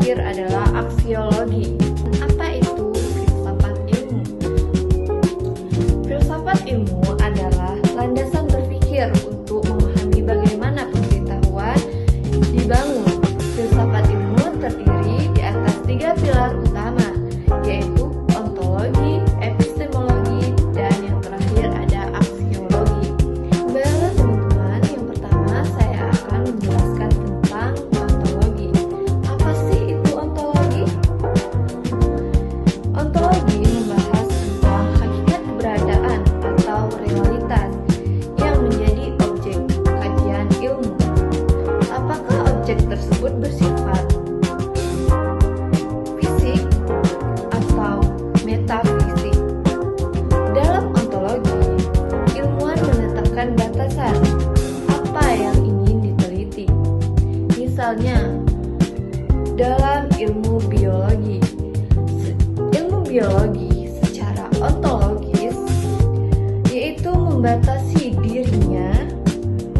terakhir adalah aksiologi. Apa itu filsafat ilmu? Filsafat ilmu adalah landasan berpikir untuk memahami bagaimana pengetahuan dibangun. Filsafat ilmu terdiri di atas 3 pilar utama, yaitu ontologi, epistemologi, dan yang terakhir ada aksiologi. Baiklah teman-teman, yang pertama saya akan menjelaskan tentang ontologi. Apa sih itu ontologi? Ontologi membahas tentang hakikat keberadaan atau realitas yang menjadi objek kajian ilmu. Apakah objek tersebut bersifat fisik atau metafisik? Dalam ontologi, ilmuwan menetapkan batasan apa yang ingin diteliti. Misalnya, dalam ilmu biologi, secara ontologis yaitu membatasi dirinya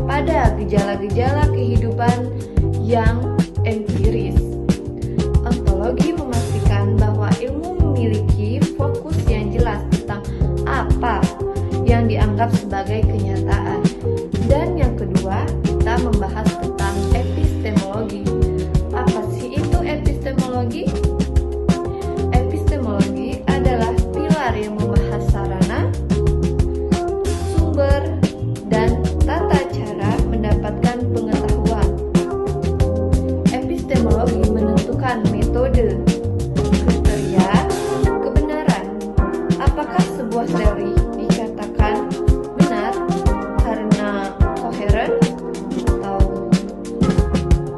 pada gejala-gejala kehidupan yang empiris. Ontologi memastikan bahwa ilmu memiliki fokus yang jelas tentang apa yang dianggap sebagai kenyataan. Dan yang kedua, kita membahas tentang epistemologi. Apa sih itu epistemologi? Epistemologi adalah pilar yang membahas sarana, sumber, dan tata cara mendapatkan pengetahuan. Epistemologi menentukan metode, kriteria, kebenaran. Apakah sebuah teori dikatakan benar karena koheren atau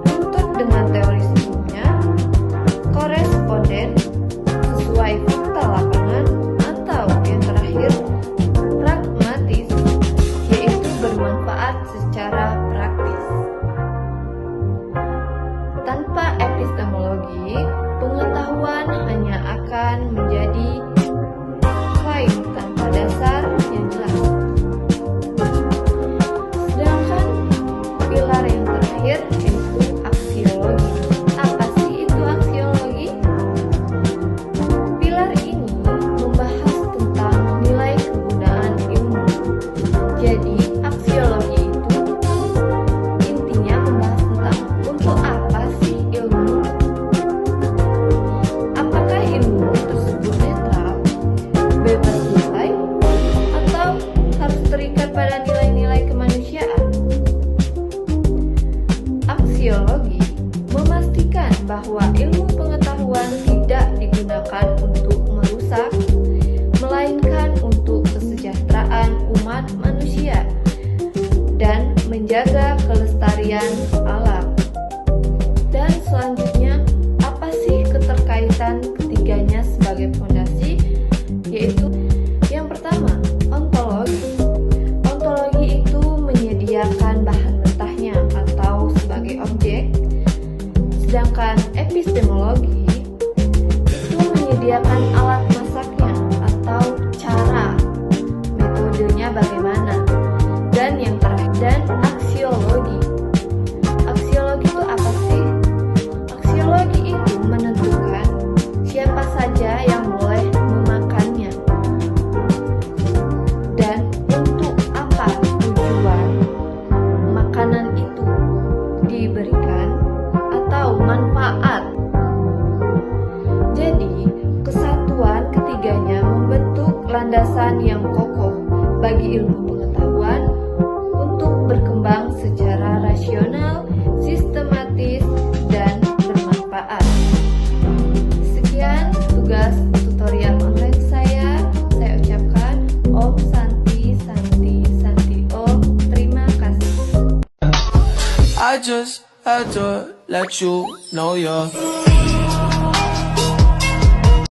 buntut dengan teori sebelumnya, koresponden, sesuai fakta lapangan, atau yang terakhir pragmatis, yaitu bermanfaat secara praktis. Tanpa epistemologi, pengetahuan hanya akan menjadi klaim tanpa dasar yang jelas. Sedangkan pilar yang terakhir yaitu aksiologi. Apa sih itu aksiologi? Pilar ini membahas tentang nilai kegunaan ilmu. Jadi, aksiologi itu intinya membahas tentang untuk apa sih ilmu? Apakah ilmu tersebut netral, bebas nilai, atau harus terikat pada nilai-nilai kemanusiaan? Aksiologi memastikan bahwa ilmu pengetahuan tidak digunakan untuk merusak, melainkan untuk kesejahteraan umat manusia dan menjaga kelestarian alam. Dan selanjutnya, apa sih keterkaitan ketiganya sebagai fondasi? Yaitu yang pertama, ontologi. Ontologi itu menyediakan bahan mentahnya atau sebagai objek, sedangkan epistemologi itu menyediakan alat masaknya atau cara, metodenya bagaimana. Dan yang terakhir, dan aksiologi. Aksiologi itu apa sih? Aksiologi itu menentukan siapa saja yang boleh memakannya dan untuk apa tujuan makanan itu diberikan atau manfaat. Jadi, kesatuan ketiganya membentuk landasan yang kokoh bagi ilmu pengetahuan untuk berkembang secara rasional, sistematis, dan bermanfaat. Sekian tugas tutorial online saya ucapkan Om Santi Santi Santi Om. Terima kasih. I just had to let you know you're